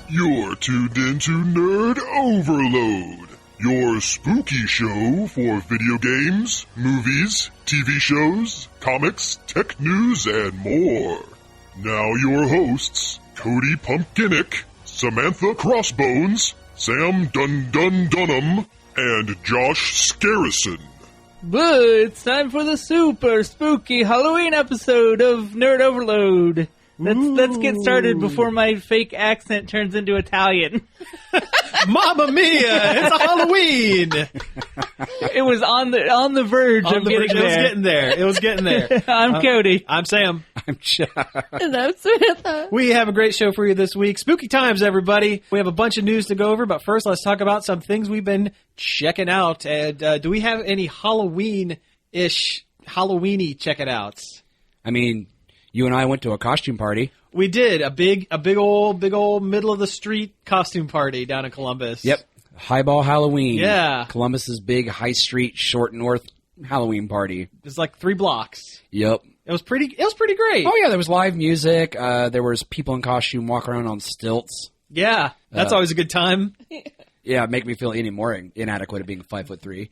You're tuned into Nerd Overload, your spooky show for video games, movies, TV shows, comics, tech news, and more. Now your hosts, Cody Pumpkinick, Samantha Crossbones, Sam Dun-Dun-Dunham, and Josh Scarrison. But it's time for the super spooky Halloween episode of Nerd Overload. Let's get started before my fake accent turns into Italian. Mamma mia! It's a Halloween. It was on the verge of getting there. It was getting there. I'm Cody. I'm Sam. I'm Josh. And I'm Samantha. We have a great show for you this week. Spooky times, everybody. We have a bunch of news to go over, but first let's talk about some things we've been checking out. And do we have any Halloween-ish, Halloween-y check-it-outs? I mean, you and I went to a costume party. We did a big old middle of the street costume party down in Columbus. Yep, Highball Halloween. Yeah, Columbus's big high street short north Halloween party. It's like 3 blocks. Yep, it was pretty great. Oh yeah, there was live music. There was people in costume walking around on stilts. Yeah, that's always a good time. Yeah, make me feel any more inadequate at being 5'3".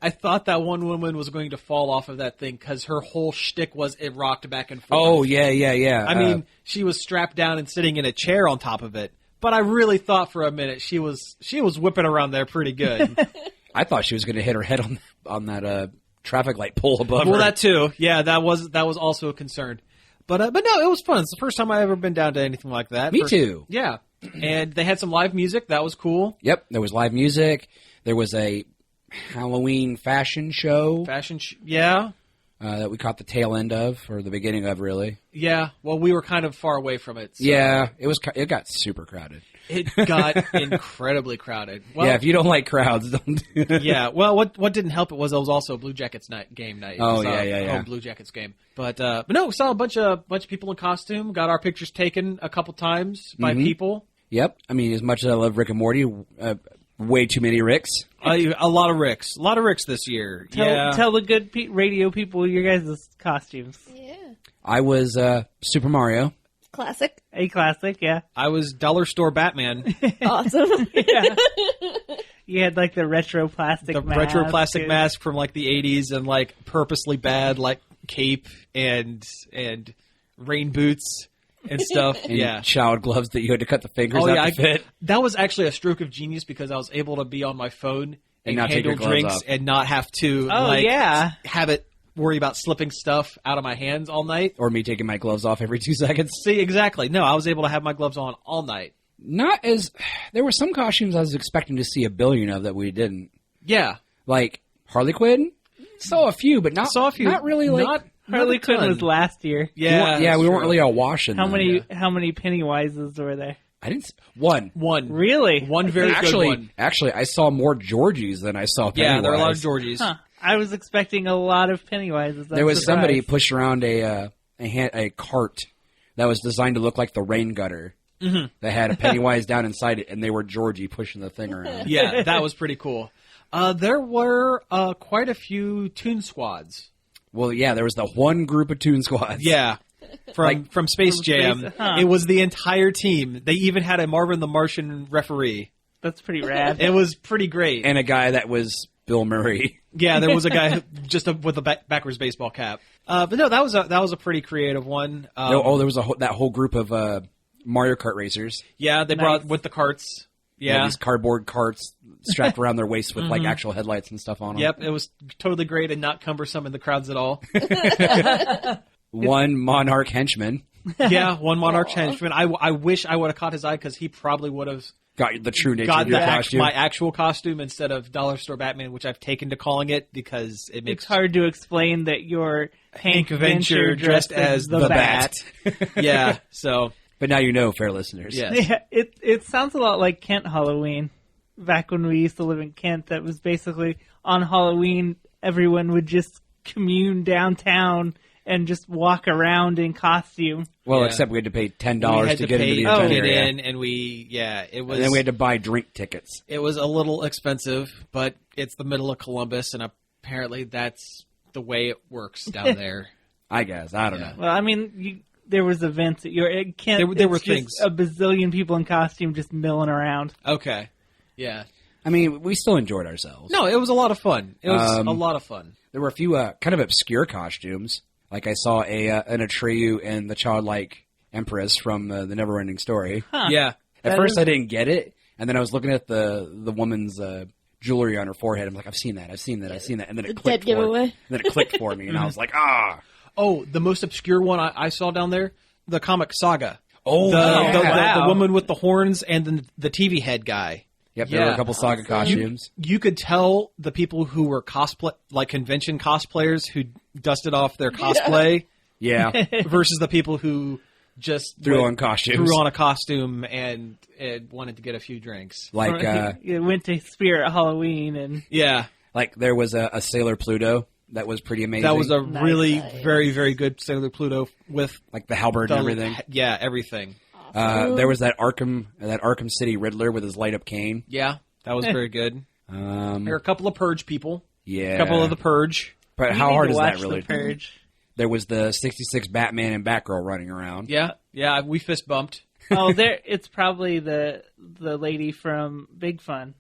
I thought that one woman was going to fall off of that thing because her whole shtick was it rocked back and forth. Oh, yeah. I mean, she was strapped down and sitting in a chair on top of it. But I really thought for a minute she was whipping around there pretty good. I thought she was going to hit her head on that traffic light pole above her. Well, that too. Yeah, that was also a concern. But no, it was fun. It's the first time I've ever been down to anything like that. Me too. Yeah. And they had some live music. That was cool. Yep, there was live music. There was a Halloween fashion show. Yeah. That we caught the tail end of, or the beginning of, really. Yeah. Well, we were kind of far away from it. So. Yeah, it got super crowded. It got incredibly crowded. Well, yeah, if you don't like crowds, don't do it. Yeah, well, what didn't help it was also Blue Jackets game night. Oh, yeah. Home Blue Jackets game. But no, we saw a bunch of people in costume, got our pictures taken a couple times by people. Yep. I mean, as much as I love Rick and Morty, way too many Ricks. A lot of Ricks. A lot of Ricks this year. Tell the good radio people your guys' costumes. Yeah. I was Super Mario. Classic. A classic, yeah. I was Dollar Store Batman. Awesome. Yeah. You had like the retro plastic mask. The retro plastic mask from like the 80s and like purposely bad like cape and rain boots. And stuff, and child gloves that you had to cut the fingers out to fit. That was actually a stroke of genius because I was able to be on my phone and not handle drinks and not have to have it worry about slipping stuff out of my hands all night. Or me taking my gloves off every 2 seconds. See, exactly. No, I was able to have my gloves on all night. There were some costumes I was expecting to see a billion of that we didn't. Yeah. Like Harley Quinn? Saw a few, but not really like... Harley Quinn was last year. Yeah, we weren't really awash in How many Pennywises were there? I didn't. One. Really? One very good one. Actually, I saw more Georgies than I saw Pennywise. Yeah, there are a lot of Georgies. Huh. I was expecting a lot of Pennywises. There was somebody pushed around a cart that was designed to look like the rain gutter. Mm-hmm. That had a Pennywise down inside it, and they were Georgie pushing the thing around. Yeah, that was pretty cool. There were quite a few Toon Squads. Well, yeah, there was the one group of Toon Squads. Yeah, from Space Jam. It was the entire team. They even had a Marvin the Martian referee. That's pretty rad. It was pretty great. And a guy that was Bill Murray. Yeah, there was a guy with a backwards baseball cap. But no, that was a pretty creative one. There was that whole group of Mario Kart racers. Yeah, they brought with the carts. Yeah, these cardboard carts strapped around their waists with like actual headlights and stuff on them. Yep, it was totally great and not cumbersome in the crowds at all. One Monarch henchman. Yeah, one Monarch henchman. I wish I would have caught his eye because he probably would have got the true nature of your costume. My actual costume instead of Dollar Store Batman, which I've taken to calling it because it's hard to explain that you're Hank Venture dressed as the Bat. Yeah, so. But now you know, fair listeners. Yes. Yeah, it sounds a lot like Kent Halloween. Back when we used to live in Kent, that was basically on Halloween, everyone would just commune downtown and just walk around in costume. Well, except we had to pay $10 to get into the event area. And it was. And then we had to buy drink tickets. It was a little expensive, but it's the middle of Columbus, and apparently that's the way it works down there. I guess. I don't know. Well, I mean, there was events at your. It can't. There were it's just things. A bazillion people in costume just milling around. Okay. Yeah. I mean, we still enjoyed ourselves. No, it was a lot of fun. It was a lot of fun. There were a few kind of obscure costumes. Like I saw an Atreyu and the childlike Empress from the Neverending Story. Huh. Yeah. At first, I didn't get it, and then I was looking at the woman's jewelry on her forehead. I'm like, I've seen that, and then it clicked. dead giveaway. And then it clicked for me, and I was like, ah. Oh, the most obscure one I saw down there, the comic Saga. Oh, The woman with the horns and then the TV head guy. Yep, there were a couple Saga costumes. You could tell the people who were convention cosplayers who dusted off their cosplay Yeah, versus the people who just threw on costumes. Threw on a costume and wanted to get a few drinks. Like, It went to Spirit Halloween and Yeah. like there was a Sailor Pluto that was pretty amazing. That was a really Nice. very, very good Sailor Pluto with like the halberd and everything. Yeah, everything. There was that Arkham City Riddler with his light up cane. Yeah, that was very good. There were a couple of Purge people. Yeah, A couple of the Purge. But You how need hard to is watch that really? The Purge. There was the 66 Batman and Batgirl running around. Yeah, we fist bumped. Oh, it's probably the lady from Big Fun.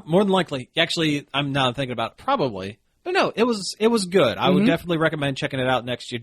More than likely. Actually, I'm now thinking about it. Probably. But no, it was good. I would definitely recommend checking it out next year.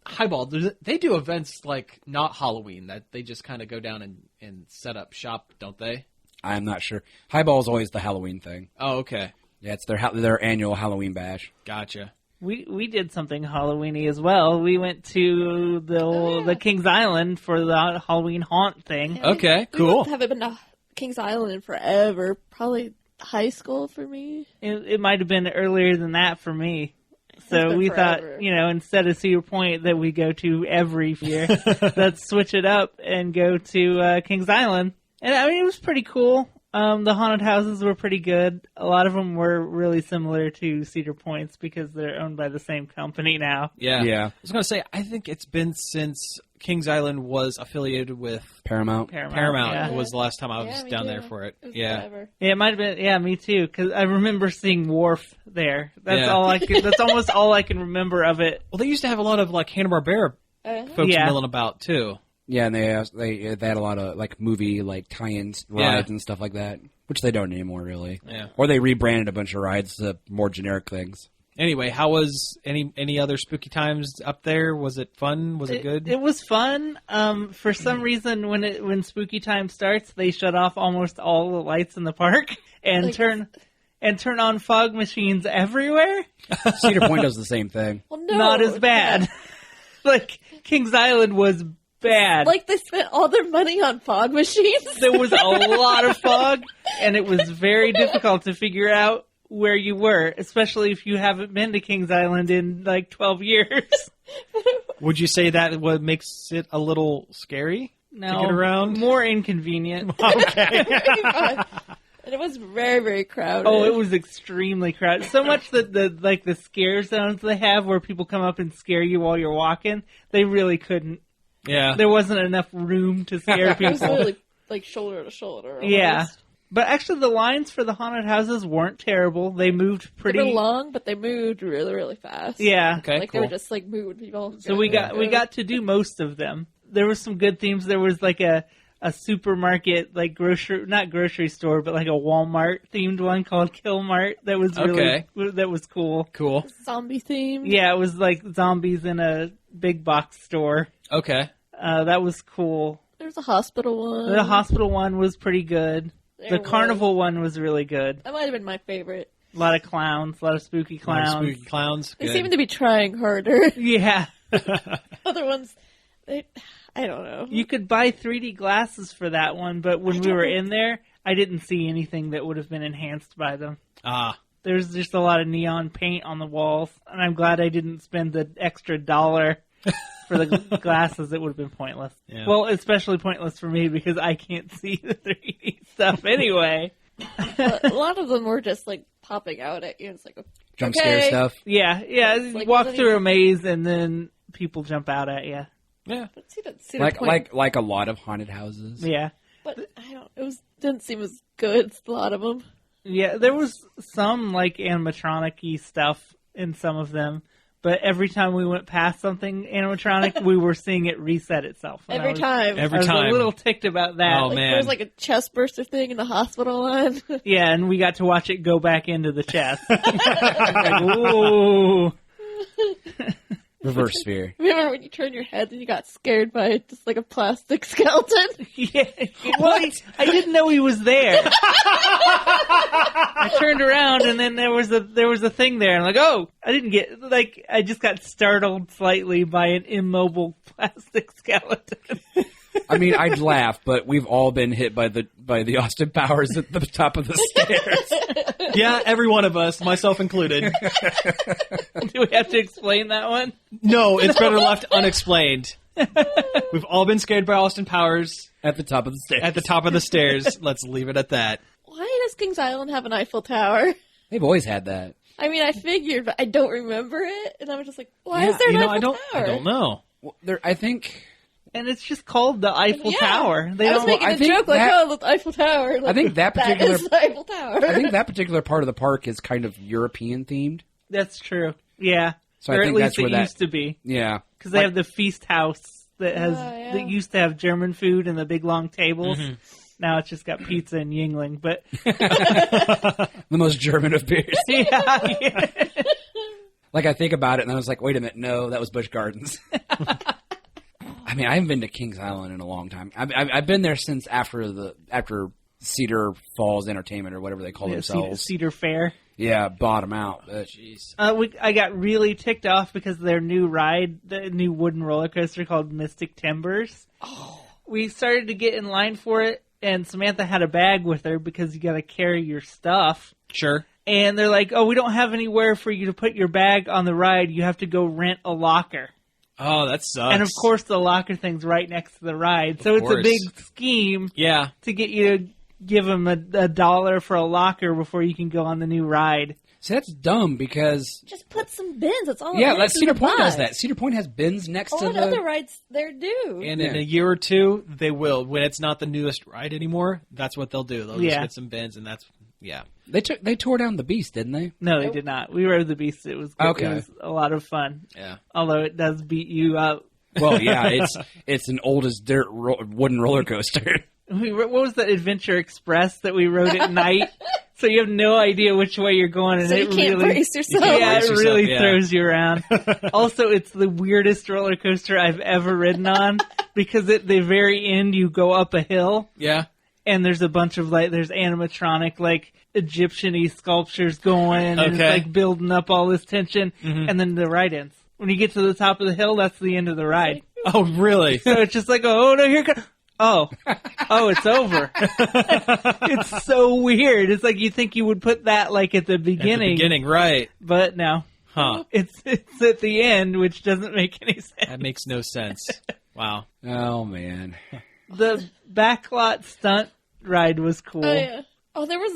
Highball, they do events like not Halloween, that they just kind of go down and set up shop, don't they? I'm not sure. Highball is always the Halloween thing. Oh, okay. Yeah, it's their annual Halloween bash. Gotcha. We did something Halloween-y as well. We went to the Kings Island for the Halloween haunt thing. Okay, We cool. haven't been to Kings Island in forever. Probably high school for me. It might have been earlier than that for me. It's So been we forever. thought, instead of Cedar Point that we go to every year, let's switch it up and go to Kings Island. And I mean, it was pretty cool. The haunted houses were pretty good. A lot of them were really similar to Cedar Point's because they're owned by the same company now. Yeah. Yeah. I was going to say, I think it's been since Kings Island was affiliated with Paramount. Paramount. Yeah. Was the last time I was Yeah, me down too. there for it. It was Yeah. forever. Yeah, it might have been. Yeah, me too. Because I remember seeing Worf there. That's Yeah. all I can. That's almost all I can remember of it. Well, they used to have a lot of like Hanna-Barbera folks Yeah. milling about too. Yeah, and they had a lot of like movie like tie-ins rides and stuff like that, which they don't anymore really. Yeah. Or they rebranded a bunch of rides to more generic things. Anyway, how was any other spooky times up there? Was it fun? Was it good? It was fun. For some reason, when spooky time starts, they shut off almost all the lights in the park and Like- turn on fog machines everywhere. Cedar Point does the same thing. Well, no, Not as bad. Like Kings Island was bad. Like they spent all their money on fog machines. There was a lot of fog, and it was very difficult to figure out where you were, especially if you haven't been to Kings Island in like 12 years. Would you say that what makes it a little scary No, to get around? more inconvenient. Okay. And it was very, very crowded. Oh, it was extremely crowded. So much that the scare zones they have where people come up and scare you while you're walking, they really couldn't. Yeah. There wasn't enough room to scare It was people. literally like shoulder to shoulder. Almost. Yeah. But actually the lines for the haunted houses weren't terrible. They moved They pretty were long, but they moved really, really fast. Yeah. Okay, Like cool. they were just like moving people. So we got to do most of them. There were some good themes. There was like a supermarket, like not grocery store, but like a Walmart themed one called Kill Mart that was that was cool. Cool. zombie theme. Yeah, it was like zombies in a big box store. Okay. That was cool. There was a hospital one. The hospital one was pretty good. There The was. carnival one was really good. That might have been my favorite. A lot of clowns, a lot of spooky clowns. Spooky clowns. They Good. seem to be trying harder. Yeah. Other ones, I don't know. You could buy 3D glasses for that one, but when we were in there, I didn't see anything that would have been enhanced by them. Ah. There's just a lot of neon paint on the walls, and I'm glad I didn't spend the extra $1 for the glasses. It would have been pointless. Yeah. Well, especially pointless for me because I can't see the 3D stuff anyway. But a lot of them were just like popping out at you. It's like, Jump okay. scare stuff. Yeah. You like, walk wasn't through even- a maze, and then people jump out at you. Yeah. But Cedar Point, Like a lot of haunted houses. Yeah. but I don't. Didn't seem as good. A lot of them. Yeah, there was some like animatronic-y stuff in some of them, But every time we went past something animatronic, we were seeing it reset itself. And Every time. I was a little ticked about that. Oh, Like, man. there's like a chest burster thing in the hospital line. Yeah, and we got to watch it go back into the chest. Like, ooh. Reverse sphere. Remember when you turned your head and you got scared by just like a plastic skeleton? Yeah. Well, I didn't know he was there. I turned around and then there was a thing there. I'm like, oh, I just got startled slightly by an immobile plastic skeleton. I mean, I'd laugh, but we've all been hit by the Austin Powers at the top of the stairs. Yeah, every one of us, myself included. Do we have to explain that one? No, it's better left unexplained. We've all been scared by Austin Powers At the top of the stairs. at the top of the stairs. Let's leave it at that. Why does Kings Island have an Eiffel Tower? They've always had that. I mean, I figured, but I don't remember it. And I was just like, why Yeah, is there an Eiffel I Tower? don't know. Well, I think And it's just called the Eiffel Yeah. Tower. They I was don't. making I a think joke like, that- oh, the Eiffel Tower. Like, I think that particular- is the Eiffel Tower. I think that particular part of the park is kind of European themed. That's true. Yeah. So I or think at that's least it where that- used to be. Yeah. Because they have the feast house that has yeah. that used to have German food and the big long tables. Mm-hmm. Now it's just got pizza and Yingling. But The most German of beers. yeah. Like, I think about it, and I was like, wait a minute, no, that was Busch Gardens. I mean, I haven't been to Kings Island in a long time. I've been there since after Cedar Falls Entertainment or whatever they call themselves. Cedar Fair. Yeah, bottom out. Jeez. I got really ticked off because their new ride, the new wooden roller coaster called Mystic Timbers. Oh. We started to get in line for it, and Samantha had a bag with her because you got to carry your stuff. Sure. And they're like, oh, we don't have anywhere for you to put your bag on the ride. You have to go rent a locker. Oh, that sucks. And of course, the locker thing's right next to the ride. So it's a course. big scheme Yeah. to get you to give them $1 for a locker before you can go on the new ride. See, that's dumb because... Just put some bins. That's all. Yeah, it like is Cedar a Point does box. that. Cedar Point has bins next All to the the... other rides there do. And in Yeah. a year or two, they will. When it's not the newest ride anymore, that's what they'll do. They'll just Yeah. get some bins, and that's, yeah. They tore down the Beast, didn't they? No, they did not. We rode the Beast. It was good. Okay. It was a lot of fun. Yeah. Although it does beat you up. Well, yeah, it's an old as dirt wooden roller coaster. What was that Adventure Express that we rode at night? So you have no idea which way you're going, and So you it can't really, brace yourself. yeah, brace it really yourself, yeah. throws you around. Also, it's the weirdest roller coaster I've ever ridden on because at the very end you go up a hill, Yeah. and there's a bunch of there's animatronic Egyptian-y sculptures going, and it's Okay. building up all this tension, and then the ride ends. When you get to the top of the hill, that's the end of the ride. Oh, really? So it's just like, oh no, here comes. Oh, it's over. It's so weird. It's like you think you would put that at the beginning, At the beginning, right. but no, Huh. it's at the end, which doesn't make any sense. That makes no sense. Wow. Oh, man. The backlot stunt ride was cool. Oh yeah. Oh, there was.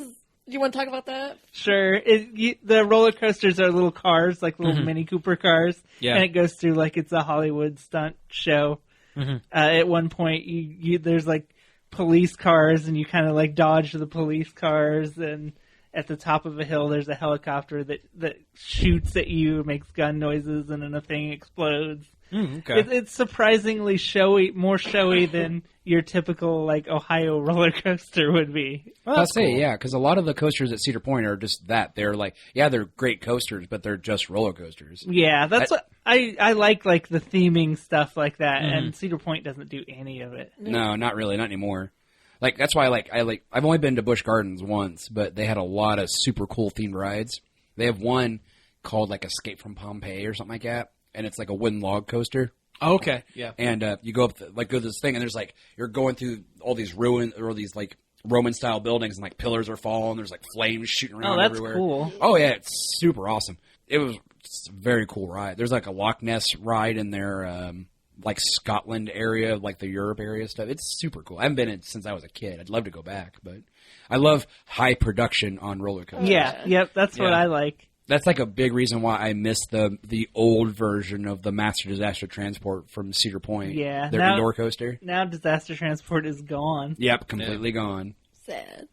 Do you want to talk about that? Sure. The roller coasters are little cars, like little Mini Cooper cars, Yeah. and it goes through like it's a Hollywood stunt show. At one point, there's police cars, and you kind of dodge the police cars, and at the top of a hill, there's a helicopter that shoots at you, makes gun noises, and then a thing explodes. Okay. It's surprisingly showy, more showy than your typical Ohio roller coaster would be. Well, I'll that's say, cool. yeah, because a lot of the coasters at Cedar Point are just that. They're they're great coasters, but they're just roller coasters. Yeah, that's what I like the theming stuff like that, and Cedar Point doesn't do any of it. No, not really, not anymore. That's why I've only been to Busch Gardens once, but they had a lot of super cool themed rides. They have one called Escape from Pompeii or something like that, and it's like a wooden log coaster. Oh, okay. Yeah. And you go up go to this thing, and there's you're going through all these ruins or these Roman style buildings, and players are falling. There's flames shooting around Oh, that's everywhere. cool. Oh yeah, it's super awesome. It was just a very cool ride. There's a Loch Ness ride in their Scotland area, the Europe area stuff. It's super cool. I haven't been in since I was a kid. I'd love to go back, but I love high production on roller coasters. Yeah, yep, that's what Yeah. I like. That's a big reason why I miss the old version of the Master Disaster Transport from Cedar Point. Yeah, Their now- indoor coaster. Now Disaster Transport is gone. Yep, completely gone. Sad.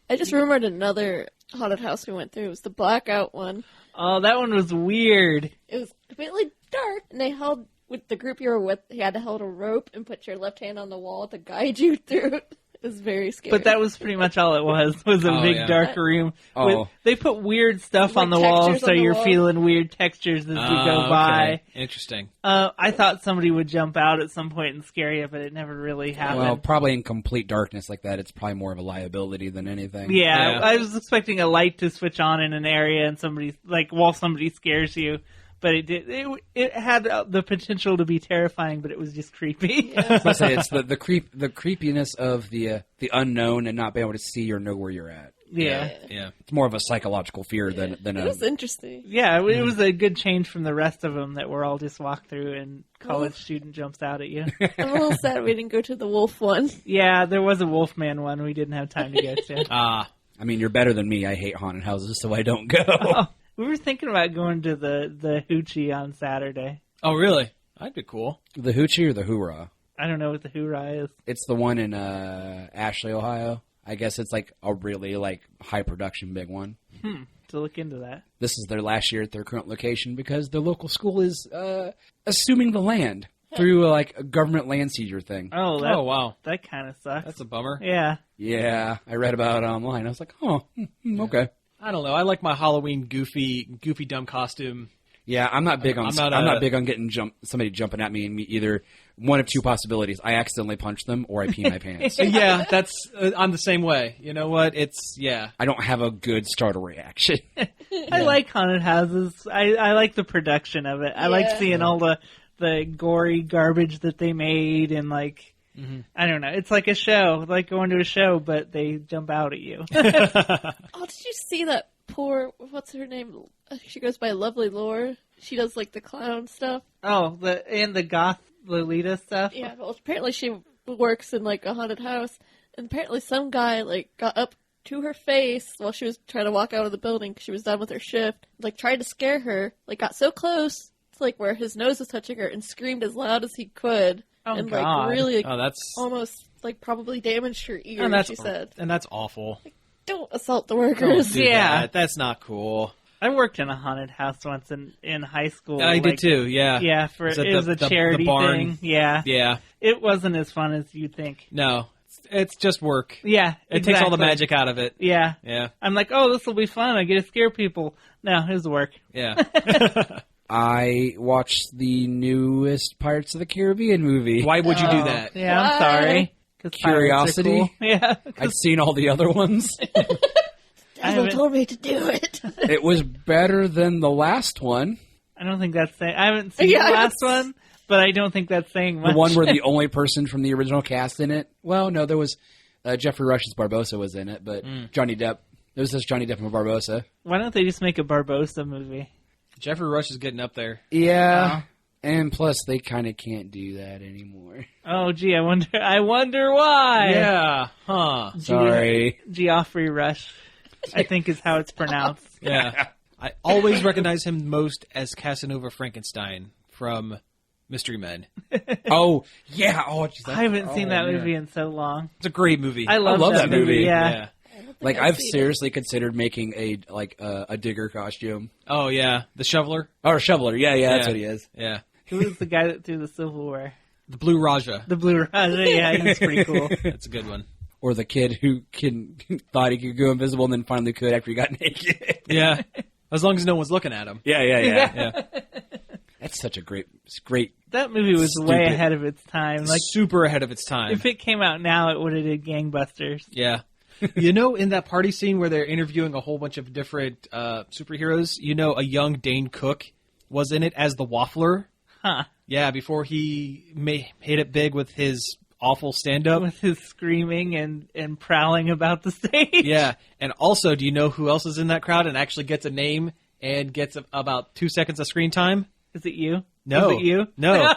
I just remembered another haunted house we went through. It was the Blackout one. Oh, that one was weird. It was completely dark, and they held, with the group you were with, you had to hold a rope and put your left hand on the wall to guide you through it. It was very scary. But that was pretty much all it was a big dark room. They put weird stuff like on the wall, so you're wall. feeling weird textures as you go by. Okay. Interesting. I thought somebody would jump out at some point and scare you, but it never really happened. Well, probably in complete darkness like that, it's probably more of a liability than anything. Yeah, I was expecting a light to switch on in an area and while somebody scares you. But it had the potential to be terrifying, but it was just creepy. Yeah. I say it's the creepiness of the unknown and not being able to see or know where you're at. Yeah. It's more of a psychological fear than It was interesting. Yeah, it was a good change from the rest of them that were all just walk through and college student jumps out at you. I'm a little sad we didn't go to the wolf one. Yeah, there was a Wolfman one we didn't have time to go to. I mean, you're better than me. I hate haunted houses, so I don't go. We were thinking about going to the Hoochie on Saturday. Oh, really? That'd be cool. The Hoochie or the Hoorah? I don't know what the Hoorah is. It's the one in Ashley, Ohio. I guess it's like a really high production big one. To look into that. This is their last year at their current location because their local school is assuming the land through a government land seizure thing. Oh, wow. That kind of sucks. That's a bummer. Yeah. Yeah, I read about it online. I was like, okay. I don't know. I like my Halloween goofy dumb costume. Yeah, I'm not big on. I'm I'm not big on getting somebody jumping at me and me either. One of two possibilities: I accidentally punch them, or I pee my pants. Yeah, that's I'm the same way. You know what? I don't have a good startle reaction. I like haunted houses. I like the production of it. I like seeing all the gory garbage that they made and I don't know. It's like a show, like going to a show, but they jump out at you. Oh, did you see that poor, what's her name? She goes by Lovely Lore. She does the clown stuff. Oh, the goth Lolita stuff? Yeah, well, apparently she works in a haunted house, and apparently some guy got up to her face while she was trying to walk out of the building because she was done with her shift, tried to scare her, got so close to where his nose was touching her and screamed as loud as he could. Oh, and God. really that's almost probably damaged her ear, she said. And that's awful. Don't assault the workers. Don't do that. That's not cool. I worked in a haunted house once in high school. I did too, yeah. Yeah, it was a charity thing. Yeah. Yeah. It wasn't as fun as you'd think. No. It's just work. Yeah, It takes all the magic out of it. Yeah. Yeah. I'm like, oh, this will be fun. I get to scare people. No, it was work. Yeah. I watched the newest Pirates of the Caribbean movie. Why would you do that? Yeah, I'm sorry. 'Cause Curiosity? pirates are cool. Yeah. I'd seen all the other ones. Dazzle told me to do it. It was better than the last one. I don't think that's saying. I haven't seen the last one, but I don't think that's saying much. The one where the only person from the original cast in it. Well, no, there was Jeffrey Rush's Barbossa was in it, but Johnny Depp. There was just Johnny Depp and Barbossa. Why don't they just make a Barbossa movie? Jeffrey Rush is getting up there. Yeah, and plus they kind of can't do that anymore. Oh, gee, I wonder why. Yeah, huh. Sorry. Geoffrey Rush, I think is how it's pronounced. Yeah. I always recognize him most as Casanova Frankenstein from Mystery Men. Oh, yeah. Oh, geez, I haven't seen that movie in so long. It's a great movie. I love that movie. Yeah. I've seriously considered making a digger costume. Oh, yeah. The Shoveler? Or shoveler. Yeah, that's what he is. Yeah. Who was the guy that threw the silverware? The Blue Raja. The Blue Raja, yeah, he's pretty cool. That's a good one. Or the kid who thought he could go invisible and then finally could after he got naked. Yeah. As long as no one's looking at him. Yeah. That's such a great. That movie was way ahead of its time. Super ahead of its time. If it came out now, it would have did gangbusters. Yeah. In that party scene where they're interviewing a whole bunch of different superheroes, a young Dane Cook was in it as the Waffler. Huh. Yeah, before he hit it big with his awful stand-up. With his screaming and prowling about the stage. Yeah, and also, do you know who else is in that crowd and actually gets a name and gets about 2 seconds of screen time? Is it you? No. Is it you? No.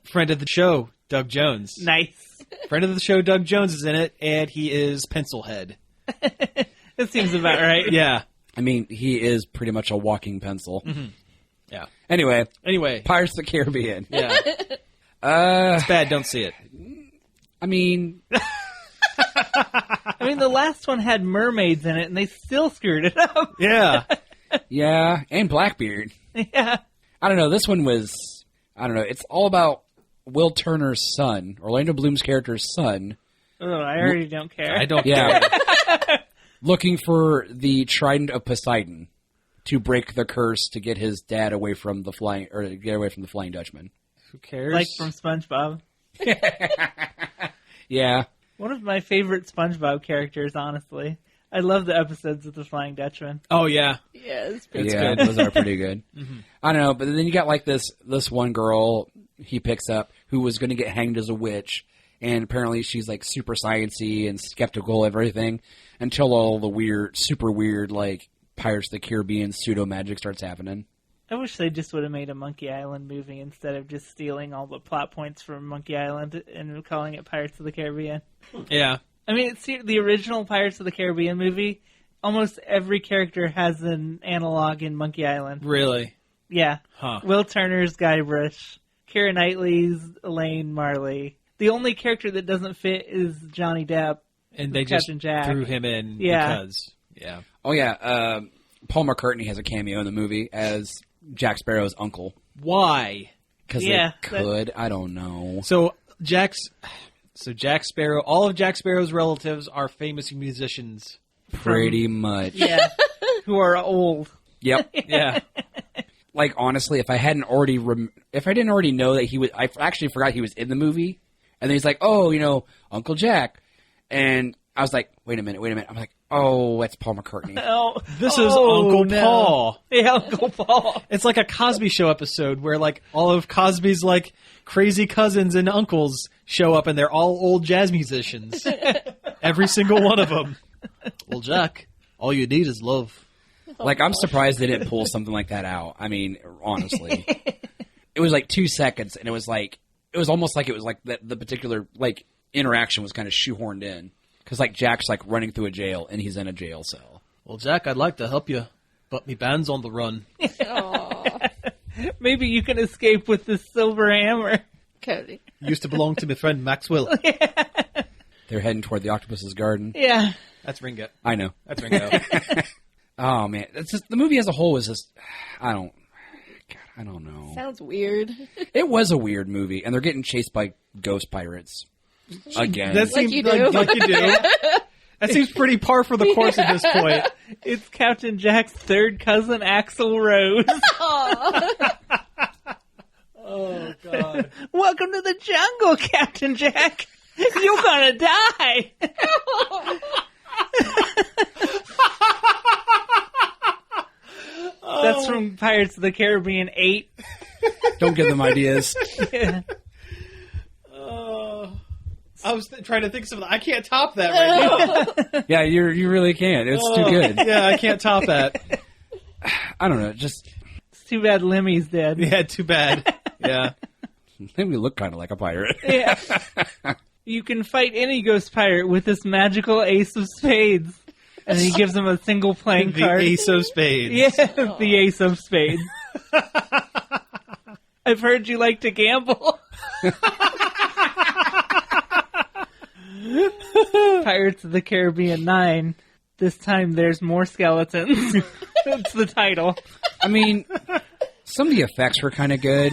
Friend of the show, Doug Jones. Nice. Friend of the show, Doug Jones is in it, and he is Pencilhead. That seems about right. Yeah. I mean, he is pretty much a walking pencil. Mm-hmm. Yeah. Anyway, Pirates of the Caribbean. Yeah. It's bad. Don't see it. I mean, the last one had mermaids in it, and they still screwed it up. Yeah. Yeah, and Blackbeard. Yeah. I don't know. This one was, I don't know. It's all about Will Turner's son, Orlando Bloom's character's son. Oh, I already don't care. I don't Yeah. care. Looking for the Trident of Poseidon to break the curse to get his dad away from the Flying Dutchman. Who cares? Like from SpongeBob. Yeah. One of my favorite SpongeBob characters, honestly. I love the episodes of the Flying Dutchman. Oh, yeah. Yeah, it's pretty Yeah, good. those are pretty good. I don't know, but then you got like this one girl he picks up who was going to get hanged as a witch, and apparently she's like super sciencey and skeptical of everything until all the super weird like Pirates of the Caribbean pseudo magic starts happening. I wish they just would have made a Monkey Island movie instead of just stealing all the plot points from Monkey Island and calling it Pirates of the Caribbean. Yeah. I mean, it's the original Pirates of the Caribbean movie. Almost every character has an analog in Monkey Island. Really? Yeah. Huh. Will Turner's Guybrush. Keira Knightley's Elaine Marley. The only character that doesn't fit is Johnny Depp. And they Captain just Jack. threw him in Yeah. because, yeah. Oh yeah, Paul McCartney has a cameo in the movie as Jack Sparrow's uncle. Why? Because Yeah, they could. I don't know. So Jack Sparrow, all of Jack Sparrow's relatives are famous musicians. Pretty much. Yeah. Who are old. Yep. Yeah. Like honestly, if I didn't already know that he was, I actually forgot he was in the movie, and then he's like, "Oh, Uncle Jack," and I was like, "Wait a minute." I'm like, "Oh, that's Paul McCartney." Oh, This is Uncle no. Paul. Yeah, Uncle Paul. It's like a Cosby Show episode where like all of Cosby's like crazy cousins and uncles show up and they're all old jazz musicians. Every single one of them. Well, Jack, all you need is love. Like I'm surprised they didn't pull something like that out. I mean, honestly, it was like 2 seconds, and it was almost like it was like the particular like interaction was kind of shoehorned in because like Jack's like running through a jail and he's in a jail cell. Well, Jack, I'd like to help you, but me band's on the run. Aw, Maybe you can escape with this silver hammer. Cody. Used to belong to my friend Maxwell. They're heading toward the octopus's garden. Yeah. That's Ringo. I know. That's Ringo. Oh man, it's just, the movie as a whole is just I don't know. Sounds weird. It was a weird movie, and they're getting chased by ghost pirates again. That Like seems you do. like you do. That seems pretty par for the course at this point. It's Captain Jack's third cousin, Axl Rose. Oh, God. Welcome to the jungle, Captain Jack. You're gonna die. That's from Pirates of the Caribbean 8. Don't give them ideas. I was trying to think of something. I can't top that right now. Yeah, you really can't. It's too good. Yeah, I can't top that. I don't know. Just It's too bad Lemmy's dead. Yeah, too bad. Yeah. maybe look kind of like a pirate. Yeah. You can fight any ghost pirate with this magical ace of spades. And he gives him a single playing The card. ace of spades. Yeah, the ace of spades. I've heard you like to gamble. Pirates of the Caribbean 9. This time there's more skeletons. That's the title. I mean, some of the effects were kind of good.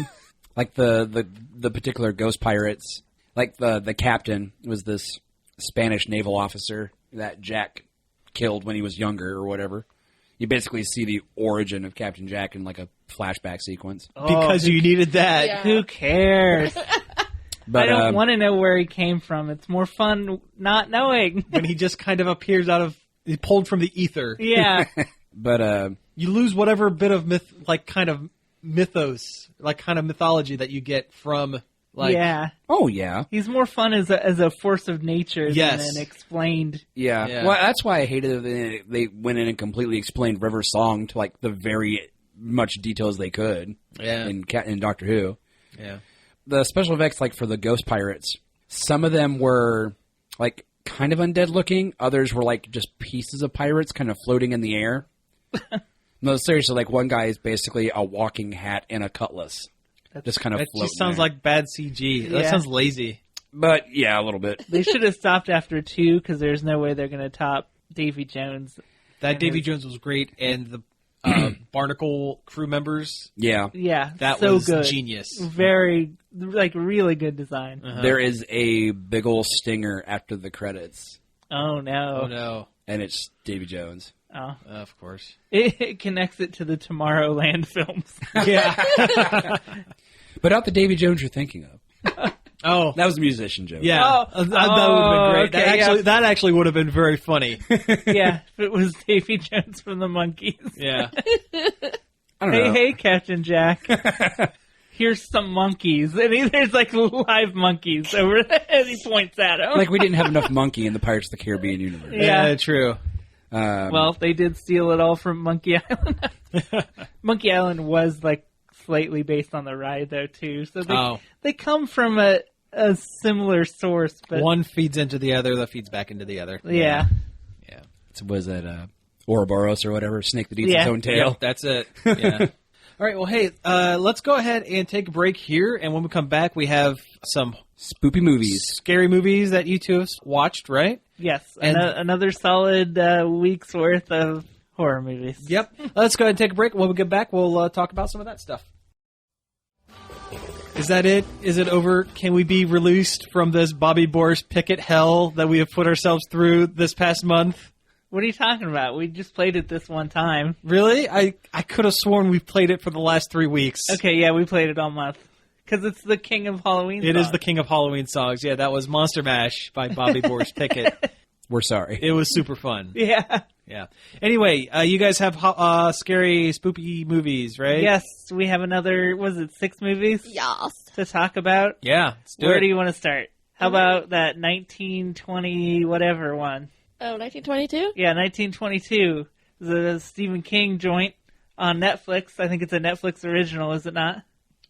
Like the particular ghost pirates. Like the captain was this Spanish naval officer that Jack killed when he was younger or whatever. You basically see the origin of Captain Jack in like a flashback sequence. Because you needed that. Yeah. Who cares? But I don't want to know where he came from. It's more fun not knowing. When he just kind of appears he pulled from the ether. Yeah. But You lose whatever bit of mythos, like kind of mythology that you get from yeah. oh yeah. He's more fun as a force of nature Yes. than an explained. Yeah. Yeah. Well, that's why I hated that they went in and completely explained River's song to like the very much detail as they could. Yeah. In Doctor Who. Yeah. The special effects, like for the ghost pirates, some of them were like kind of undead looking. Others were like just pieces of pirates kind of floating in the air. No, seriously, like one guy is basically a walking hat and a cutlass. Just kind of That floating just sounds there. like bad CG. That Yeah. sounds lazy. But yeah, a little bit. They should have stopped after 2 because there's no way they're going to top Davy Jones. That Davy Jones was great, and Barnacle crew members. Yeah. Yeah, That so was good. genius. Very, really good design. There is a big ol' stinger after the credits, Oh no! Oh no! and it's Davy Jones. Oh. Of course. It connects it to the Tomorrowland films. Yeah. But not the Davy Jones you're thinking of. Oh. That was a musician joke. Yeah. Oh. That would have been great. Okay, That actually would have been very funny. Yeah, if it was Davy Jones from the Monkees. Yeah. I don't know. Hey, Captain Jack. Here's some monkeys. And there's like live monkeys over as he points at him. Like we didn't have enough monkey in the Pirates of the Caribbean universe. Yeah. True. Well, they did steal it all from Monkey Island. Monkey Island was like slightly based on the ride though too. So they come from a similar source, but One feeds into the other, that feeds back into the other. yeah. Yeah. Was that Ouroboros or whatever? Snake that eats Yeah. its own tail. Yep, that's it. Yeah. All right, well, hey, let's go ahead and take a break here, and when we come back, we have some Spoopy movies. scary movies that you two have watched, right? Yes, And- another solid week's worth of horror movies. Yep. Let's go ahead and take a break. When we get back, we'll talk about some of that stuff. Is that it? Is it over? Can we be released from this Bobby Boris Pickett hell that we have put ourselves through this past month? What are you talking about? We just played it this one time. Really? I could have sworn we played it for the last 3 weeks. Okay, yeah, we played it all month. Because it's the king of Halloween It is song. the king of Halloween songs. Yeah, that was Monster Mash by Bobby Boris Pickett. We're sorry. It was super fun. Yeah. Yeah. Anyway, you guys have scary, spoopy movies, right? Yes, we have another, was it 6 movies Yas. to talk about? Yeah. Let's do Where it. do you want to start? How about that 1920 whatever one? Oh, 1922? Yeah, 1922. The Stephen King joint on Netflix. I think it's a Netflix original, is it not?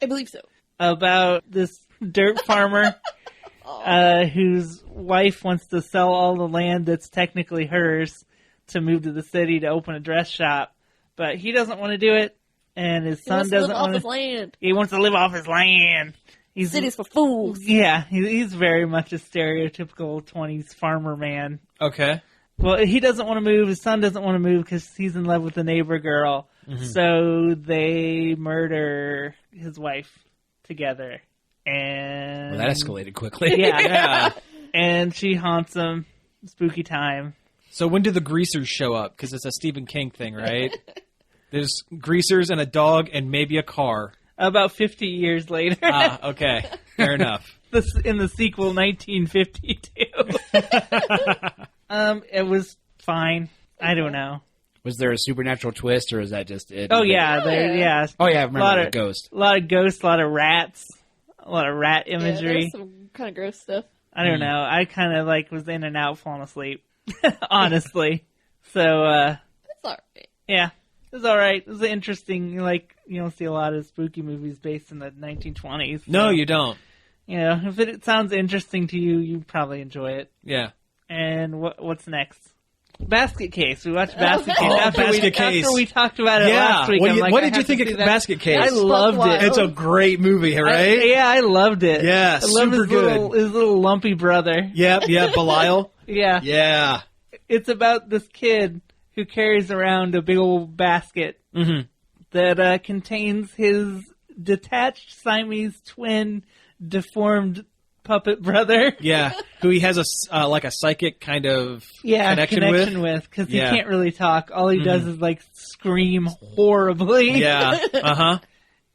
I believe so. About this dirt farmer whose wife wants to sell all the land that's technically hers to move to the city to open a dress shop. But he doesn't want to do it, and his He son wants to live doesn't off want his to. land. He wants to live off his land. He's Cities for fools. Yeah, he's very much a stereotypical 20s farmer man. Okay. Well, he doesn't want to move. His son doesn't want to move because he's in love with the neighbor girl. Mm-hmm. So they murder his wife together. And Well, that escalated quickly. Yeah. Yeah. And she haunts him. Spooky time. So when do the greasers show up? Because it's a Stephen King thing, right? There's greasers and a dog and maybe a car. About 50 years later. Ah, okay. Fair enough. In the sequel, 1952. It was fine. I don't know. Was there a supernatural twist, or is that just it? Oh, yeah. Yeah. Oh, yeah, I A remember lot the of ghost. A lot of ghosts, a lot of rats, a lot of rat Yeah, imagery. there's some kind of gross stuff. I don't know. I kind of was in and out, falling asleep. Honestly. So, It's alright. yeah. It was alright. It was interesting. You don't see a lot of spooky movies based in the 1920s. So, No, you don't. if it sounds interesting to you, you probably enjoy it. Yeah. And what's next? Basket Case. We watched Basket Case Oh, after we talked about it Yeah. last week. What, I'm like, what I did you have to think see of that. Basket Case? I loved Wild. it. It's a great movie, right? I loved it. Yeah, I love super his little, good. his little lumpy brother. Yep, Belial. Yeah. Yeah. It's about this kid who carries around a big old basket Mm-hmm. that contains his detached Siamese twin deformed puppet brother. Yeah. Who he has a psychic kind of connection with. because Yeah. he can't really talk. All he does is scream horribly. Yeah. Uh-huh.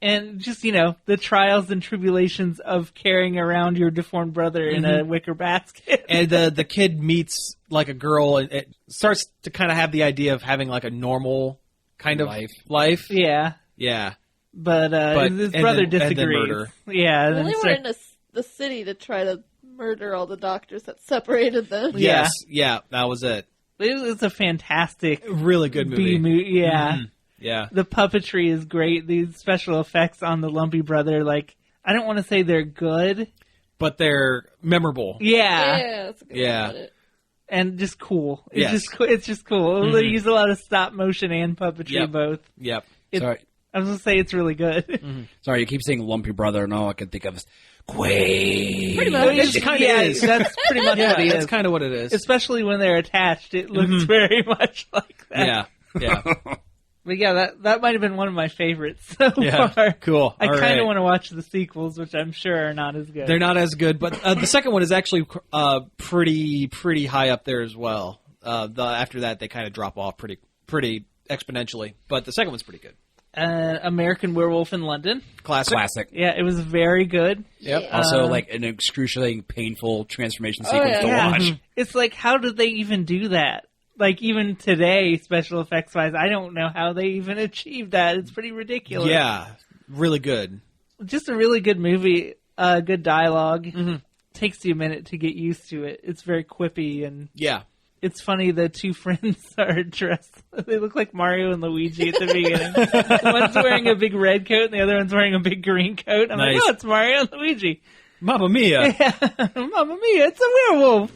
And just, the trials and tribulations of carrying around your deformed brother in a wicker basket. And the kid meets a girl and it starts to kind of have the idea of having a normal kind of life. Yeah. Yeah. But his and brother then- and then disagrees. murder. Yeah. and Well, then they were start- in the city to try to murder all the doctors that separated them. Yeah. Yes. Yeah. That was it. It's a fantastic Really good movie. B-movie. Yeah. Mhm. Yeah. The puppetry is great. These special effects on the lumpy brother, I don't want to say they're good. But they're memorable. Yeah. That's a good Yeah. way to put it. And just cool. Yes. It's just cool. They use a lot of stop motion and puppetry Yep. both. Yep. Sorry. I was going to say it's really good. Sorry, you keep saying lumpy brother, and all I can think of is Quaid. Pretty much. It kind of Yeah, is. that's pretty much Yeah, what he that's is. kind of what it is. Especially when they're attached, it looks very much like that. Yeah. Yeah. But yeah, that might have been one of my favorites so Yeah, far. cool. I All kind of right. want to watch the sequels, which I'm sure are not as good. They're not as good, but the second one is actually pretty high up there as well. After that, they kind of drop off pretty exponentially, but the second one's pretty good. American Werewolf in London. Classic. Yeah, it was very good. Yep. Also, like an excruciating, painful transformation sequence to Yeah. watch. It's like, how did they even do that? Like, even today, special effects wise, I don't know how they even achieved that. It's pretty ridiculous. Yeah, really good. Just a really good movie. Good dialogue. Mm-hmm. Takes you a minute to get used to it. It's very quippy, and Yeah. it's funny the two friends are dressed. They look like Mario and Luigi at the beginning. One's wearing a big red coat, and the other one's wearing a big green coat. I'm Nice. like, oh, it's Mario and Luigi. Mamma Mia. Mamma mia, it's a werewolf.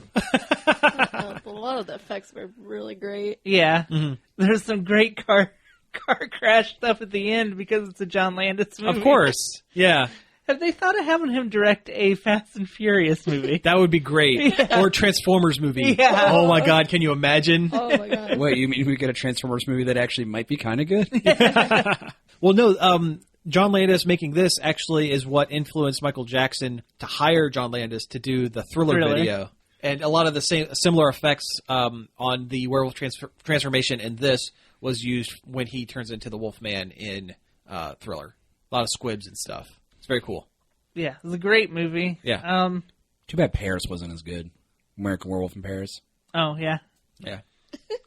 A lot of the effects were really great. Yeah. Mm-hmm. There's some great car crash stuff at the end because it's a John Landis movie. Of course. Yeah. Have they thought of having him direct a Fast and Furious movie? That would be great. Yeah. Or Transformers movie. Yeah. Oh my God, can you imagine? Oh my god. Wait, you mean we get a Transformers movie that actually might be kind of good? Well, no, John Landis making this actually is what influenced Michael Jackson to hire John Landis to do the Thriller video. And a lot of the similar effects on the werewolf transformation in this was used when he turns into the Wolfman in Thriller. A lot of squibs and stuff. It's very cool. Yeah, it was a great movie. Yeah. Too bad Paris wasn't as good. American Werewolf in Paris. Oh, yeah. Yeah.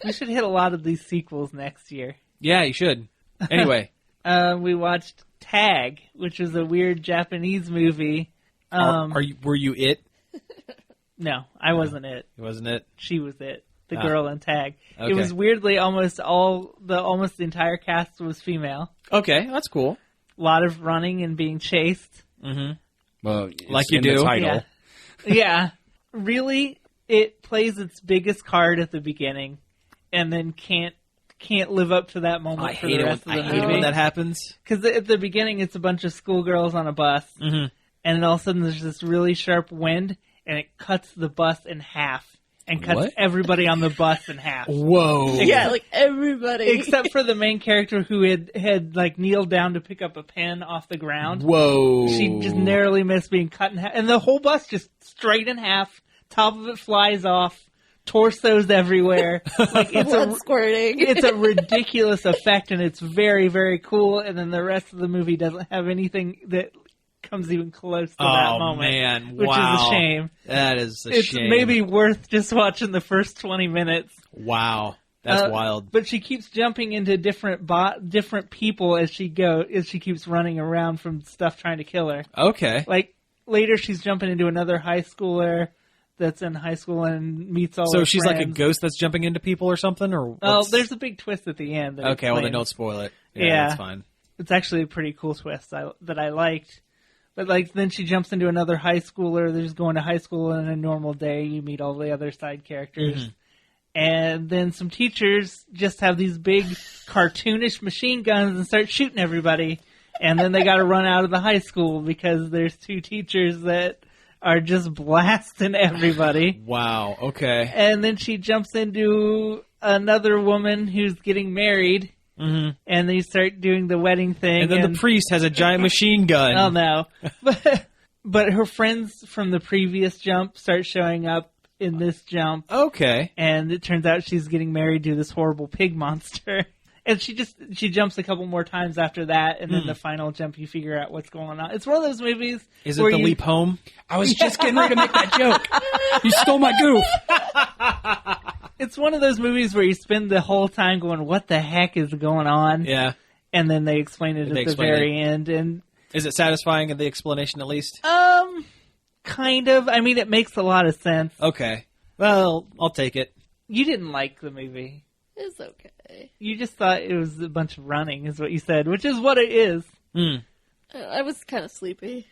We should hit a lot of these sequels next year. Yeah, you should. Anyway. We watched Tag, which is a weird Japanese movie. Were you it? No, I wasn't it. Wasn't it? She was it. The girl in Tag. Okay. It was weirdly almost the entire cast was female. Okay, that's cool. A lot of running and being chased. Mm-hmm. Well, it's Like you in the do. title. Yeah. Really, it plays its biggest card at the beginning, and then can't live up to that moment I for hate the it rest when, of the I hate it movie. when that happens. Because at the beginning, it's a bunch of schoolgirls on a bus, and then all of a sudden there's this really sharp wind, and it cuts the bus in half, and cuts What? everybody on the bus in half. Whoa. Yeah, like everybody. Except for the main character who had like kneeled down to pick up a pen off the ground. Whoa. She just narrowly missed being cut in half, and the whole bus just straight in half. Top of it flies off. Torsos everywhere. Like it's blood squirting. it's a ridiculous effect, and it's very, very cool. And then the rest of the movie doesn't have anything that comes even close to that moment. Man. Which Wow. is a shame. That is a It's shame. maybe worth just watching the first 20 minutes. Wow. That's wild. But she keeps jumping into different people as she keeps running around from stuff trying to kill her. Okay. Like later, she's jumping into another high schooler that's in high school and meets all. So her she's friends. like a ghost that's jumping into people or something? Or Oh, what's- there's a big twist at the end. that Okay, well then explains. don't spoil it. Yeah. That's fine. It's actually a pretty cool twist that I liked. But like then she jumps into another high schooler. They're just going to high school on a normal day. You meet all the other side characters. And then some teachers just have these big cartoonish machine guns and start shooting everybody. And then they got to run out of the high school because there's two teachers that are just blasting everybody. Wow. Okay. And then she jumps into another woman who's getting married. Mm-hmm. And they start doing the wedding thing. And then the priest has a giant machine gun. Oh no! But her friends from the previous jump start showing up in this jump, Okay. and it turns out she's getting married to this horrible pig monster. And she jumps a couple more times after that, and then the final jump, you figure out what's going on. It's one of those movies. Is it where the you- leap home? I was just getting ready to make that joke. You stole my goof. It's one of those movies where you spend the whole time going, "What the heck is going on?" Yeah. And then they explain it They at the explain very end, and Is it satisfying in the explanation at least? kind of. I mean, it makes a lot of sense. Okay. Well, I'll take it. You didn't like the movie. It's okay. You just thought it was a bunch of running, is what you said, which is what it is. I was kind of sleepy.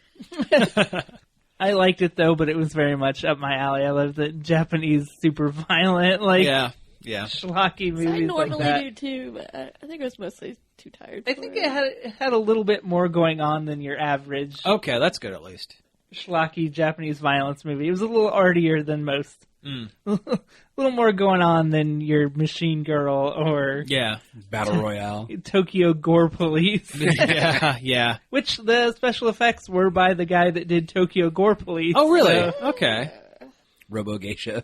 I liked it though, but it was very much up my alley. I love the Japanese super violent, like Yeah. schlocky I movies normally like that. do too, but I think I was mostly too tired. I for think it had a little bit more going on than your average Okay, that's good at least. schlocky Japanese violence movie. It was a little artier than most. A little more going on than your Machine Girl or Yeah. Battle Royale. Tokyo Gore Police. Yeah. Which the special effects were by the guy that did Tokyo Gore Police. Oh, really? So, Okay. Robo Geisha.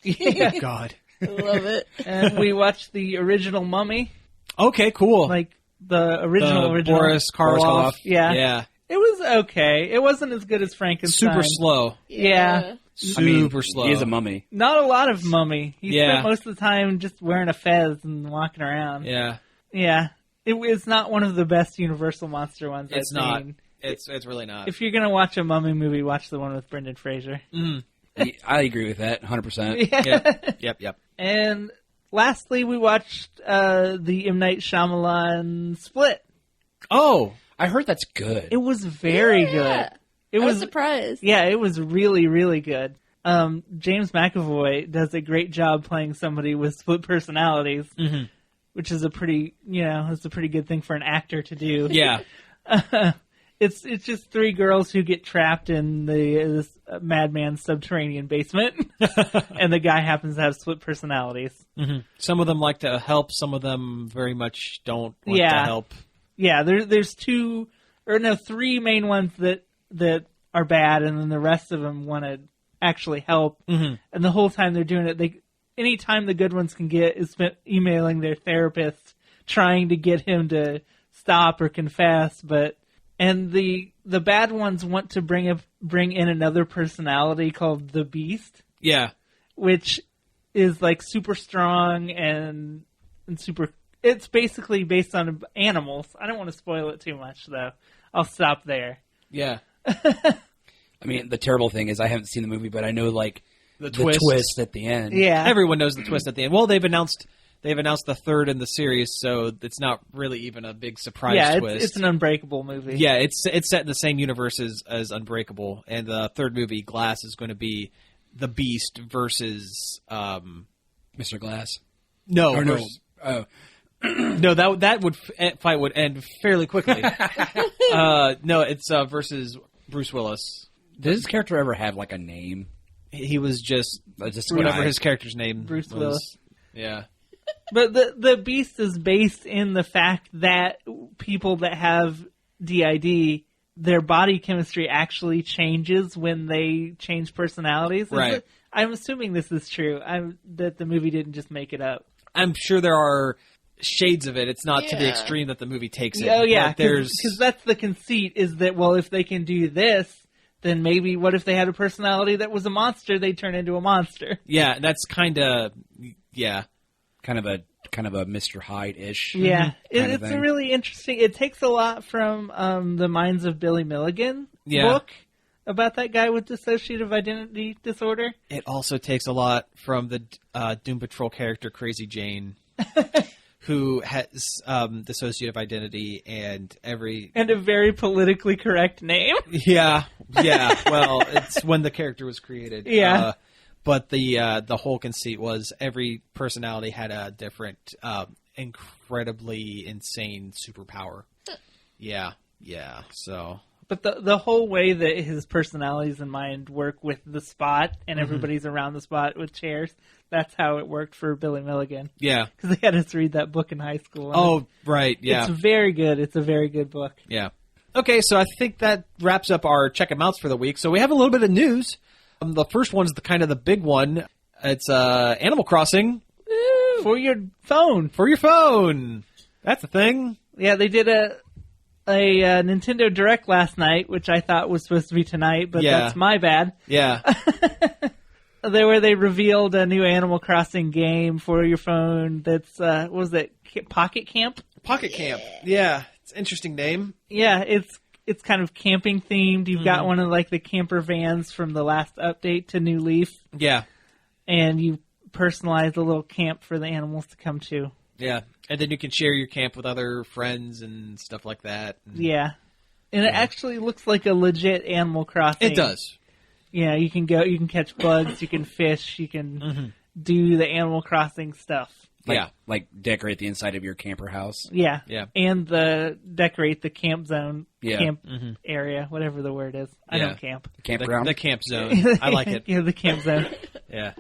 yeah. God. I love it. And we watched the original Mummy, Okay, cool. like the original. Boris Karloff. Yeah. Yeah. It was okay. It wasn't as good as Frankenstein. Super slow. Yeah. Super slow. He is a mummy. Not a lot of Mummy. He Yeah. spent most of the time just wearing a fez and walking around. Yeah. Yeah. It's not one of the best Universal monster ones It's I've not. seen. It's really not. If you're going to watch a Mummy movie, watch the one with Brendan Fraser. I agree with that 100%. Yep. And lastly, we watched the M. Night Shyamalan Split. Oh. I heard that's good. It was very Yeah. good. It I was was surprised. Yeah, it was really, really good. James McAvoy does a great job playing somebody with split personalities, which is a pretty good thing for an actor to do. Yeah. It's just three girls who get trapped in this madman's subterranean basement, and the guy happens to have split personalities. Some of them like to help. Some of them very much don't want Yeah. to help. Yeah, there's three main ones that are bad, and then the rest of them want to actually help. And the whole time they're doing it, any time the good ones can get is spent emailing their therapist, trying to get him to stop or confess. And the bad ones want to bring in another personality called the Beast, Yeah. which is like super strong and super. It's basically based on animals. I don't want to spoil it too much, though. I'll stop there. Yeah. I mean, the terrible thing is I haven't seen the movie, but I know like the twist at the end. Yeah, Everyone knows the twist at the end. Well, they've announced the third in the series, so it's not really even a big surprise twist. it's an Unbreakable movie. Yeah, it's set in the same universe as Unbreakable, and the third movie, Glass, is going to be the Beast versus Mr. Glass. no, Or no. versus- no, that fight would end fairly quickly. No, it's versus Bruce Willis. Does this character ever have like a name? He was just Just whatever guy? his character's name Bruce was. Willis. Yeah. But the Beast is based in the fact that people that have DID, their body chemistry actually changes when they change personalities. Right. I'm assuming this is true. That the movie didn't just make it up. I'm sure there are shades of it. It's not to the Yeah. extreme that the movie takes it. Oh yeah, But there's because that's the conceit is that if they can do this, then maybe what if they had a personality that was a monster? They'd turn into a monster. yeah, that's kind of Kind of a Mr. Hyde-ish. Yeah, kind of it's thing. really interesting. It takes a lot from the Minds of Billy Milligan book about that guy with dissociative identity disorder. It also takes a lot from the Doom Patrol character Crazy Jane, who has dissociative identity and And a very politically correct name. yeah. Well, it's when the character was created. Yeah. But the whole conceit was every personality had a different, incredibly insane superpower. Yeah. So But the whole way that his personalities and mind work with the spot and everybody's around the spot with chairs, that's how it worked for Billy Milligan. yeah. Because they had us read that book in high school. And Oh, right. Yeah. It's very good. It's a very good book. Yeah. Okay, so I think that wraps up our check 'em outs for the week. So we have a little bit of news. The first one's the big one. It's Animal Crossing For your phone. for your phone. That's a thing. Yeah, they did a Nintendo Direct last night, which I thought was supposed to be tonight, but Yeah. that's my bad. Yeah. Where they revealed a new Animal Crossing game for your phone that's, what was it, Pocket Camp? Pocket Camp. Yeah. It's an interesting name. Yeah, it's kind of camping themed. You've got one of like the camper vans from the last update to New Leaf, Yeah. and you personalize a little camp for the animals to come to. Yeah. And then you can share your camp with other friends and stuff like that. Yeah. And it actually looks like a legit Animal Crossing. It does. Yeah, you can catch bugs, you can fish, you can do the Animal Crossing stuff. Like decorate the inside of your camper house. Yeah. Yeah. And decorate the camp zone, Yeah. camp area, whatever the word is. I Yeah. don't camp. Campground. The camp zone. I like it. Yeah, the camp zone. Yeah.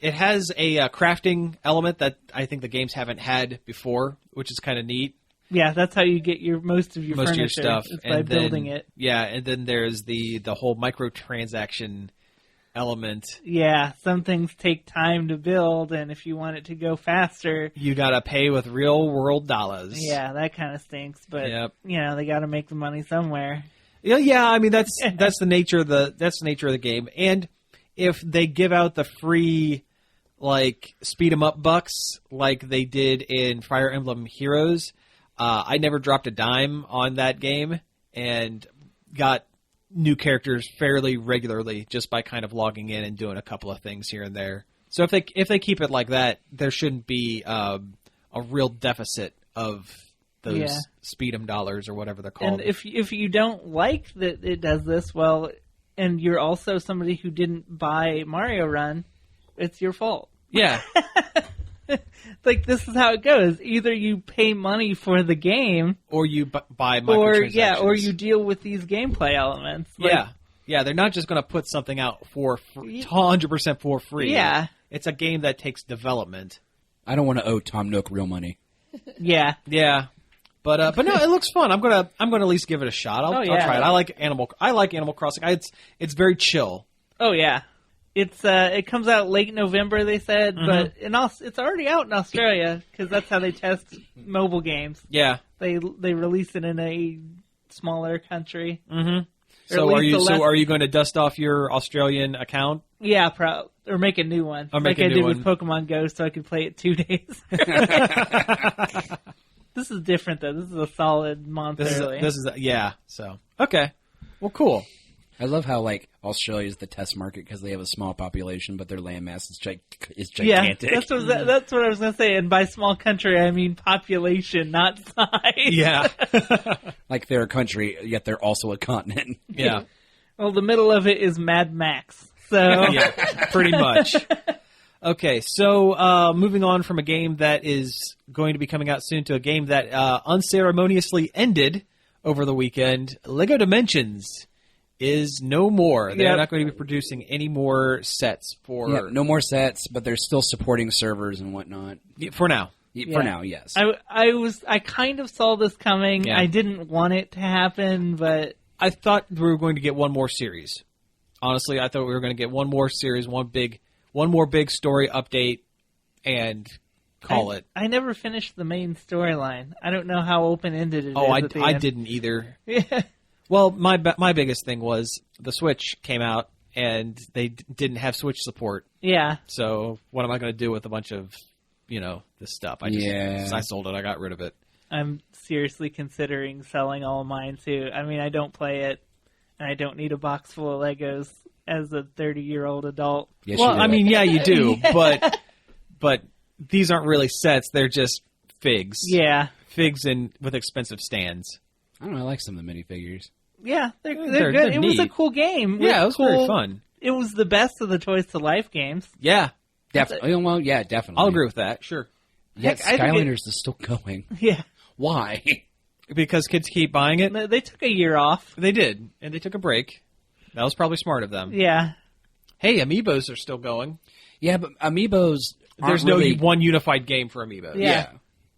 It has a crafting element that I think the games haven't had before, which is kind of neat. Yeah, that's how you get most of your furniture. Most of your stuff. Is by building it. Yeah, and then there's the whole microtransaction element. Yeah, some things take time to build, and if you want it to go faster, you gotta pay with real world dollars. Yeah, that kind of stinks. But Yep. they got to make the money somewhere. Yeah. I mean, that's the nature of the game. And if they give out the free speed 'em up bucks like they did in Fire Emblem Heroes, I never dropped a dime on that game and got new characters fairly regularly just by kind of logging in and doing a couple of things here and there. So if they keep it like that, there shouldn't be a real deficit of those speed 'em dollars or whatever they're called. And if you don't like that it does this, well, and you're also somebody who didn't buy Mario Run, it's your fault. Yeah. This is how it goes. Either you pay money for the game, or you buy microtransactions, or you deal with these gameplay elements. Yeah. They're not just going to put something out for 100% for free. Yeah, it's a game that takes development. I don't want to owe Tom Nook real money. Yeah. But no, it looks fun. I'm gonna at least give it a shot. I'll try it. I like Animal Crossing. It's very chill. Oh yeah. It comes out late November, they said, but it's already out in Australia because that's how they test mobile games. Yeah, they release it in a smaller country. Mm-hmm. So are you going to dust off your Australian account? Yeah, or make a new one, like I did with Pokemon Go, so I could play it 2 days. This is different though. This is a solid month early. So okay, well, cool. I love how Australia is the test market because they have a small population, but their landmass is gigantic. Yeah, that's what I was going to say. And by small country, I mean population, not size. Yeah, they're a country, yet they're also a continent. Yeah. Well, the middle of it is Mad Max. So yeah, pretty much. Okay, so moving on from a game that is going to be coming out soon to a game that unceremoniously ended over the weekend, LEGO Dimensions is no more. They're not going to be producing any more sets for... no more sets, but they're still supporting servers and whatnot. For now. For now, yes. I kind of saw this coming. Yeah. I didn't want it to happen, but... I thought we were going to get one more series. Honestly, I thought we were going to get one more series, one more big story update, and call it. I never finished the main storyline. I don't know how open-ended it is. Oh, I didn't either. Yeah. Well, my biggest thing was the Switch came out and they didn't have Switch support. Yeah. So what am I going to do with a bunch of, this stuff? I sold it. I got rid of it. I'm seriously considering selling all of mine too. I mean, I don't play it, and I don't need a box full of Legos as a 30-year-old adult. Yes, well, I mean, yeah, you do, but these aren't really sets. They're just figs. Yeah. Figs with expensive stands. I don't know. I like some of the minifigures. Yeah, they're good. It was a cool game. Yeah, it was very fun. It was the best of the Toys to Life games. Yeah. Definitely. Well, yeah, definitely. I'll agree with that. Sure. Yet Skylanders is still going. Yeah. Why? Because kids keep buying it? They took a year off. They did, and they took a break. That was probably smart of them. Yeah. Hey, Amiibos are still going. Yeah, but Amiibos There's no one unified game for Amiibos. Yeah.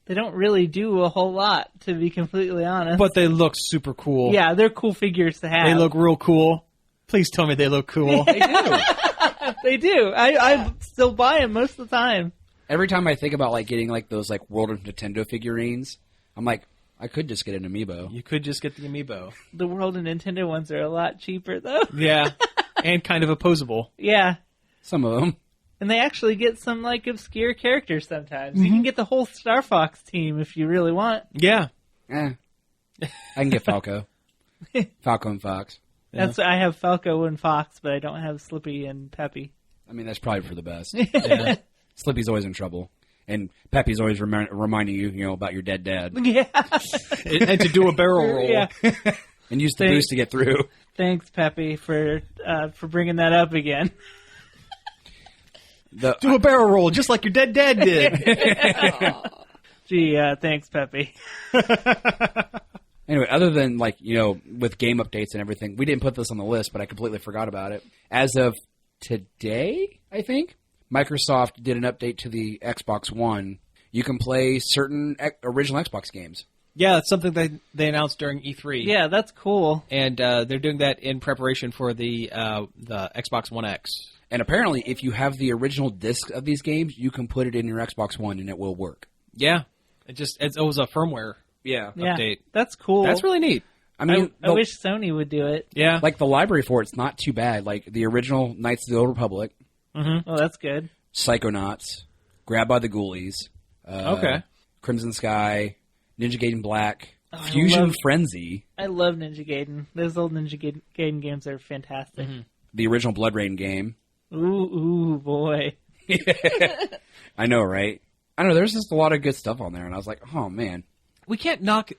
They don't really do a whole lot, to be completely honest. But they look super cool. Yeah, they're cool figures to have. They look real cool. Please tell me they look cool. They do. They do. I still buy them most of the time. Every time I think about getting those World of Nintendo figurines, I'm like, I could just get an Amiibo. You could just get the Amiibo. The World of Nintendo ones are a lot cheaper, though. Yeah, and kind of opposable. Yeah. Some of them. And they actually get some obscure characters sometimes. Mm-hmm. You can get the whole Star Fox team if you really want. Yeah. I can get Falco. Falco and Fox. Yeah. I have Falco and Fox, but I don't have Slippy and Peppy. I mean, that's probably for the best. Yeah. Slippy's always in trouble. And Peppy's always reminding you, about your dead dad. Yeah. and to do a barrel roll. Yeah. And use the boost to get through. Thanks, Peppy, for bringing that up again. Do a barrel roll, just like your dead dad did. Gee, thanks, Peppy. Anyway, other than, with game updates and everything, we didn't put this on the list, but I completely forgot about it. As of today, I think, Microsoft did an update to the Xbox One. You can play certain original Xbox games. Yeah, it's something they announced during E3. Yeah, that's cool. And they're doing that in preparation for the Xbox One X. And apparently, if you have the original disc of these games, you can put it in your Xbox One and it will work. Yeah, it was a firmware update. That's cool. That's really neat. I mean, I wish Sony would do it. Yeah, like the library for it's not too bad. Like the original Knights of the Old Republic, Oh, that's good. Psychonauts, Grabbed by the Ghoulies, Crimson Sky, Ninja Gaiden Black, Fusion Frenzy. I love Ninja Gaiden. Those old Ninja Gaiden games are fantastic. The original Blood Rain game. Ooh, boy. I know, right? I know, there's just a lot of good stuff on there, and I was like, oh, man. We can't knock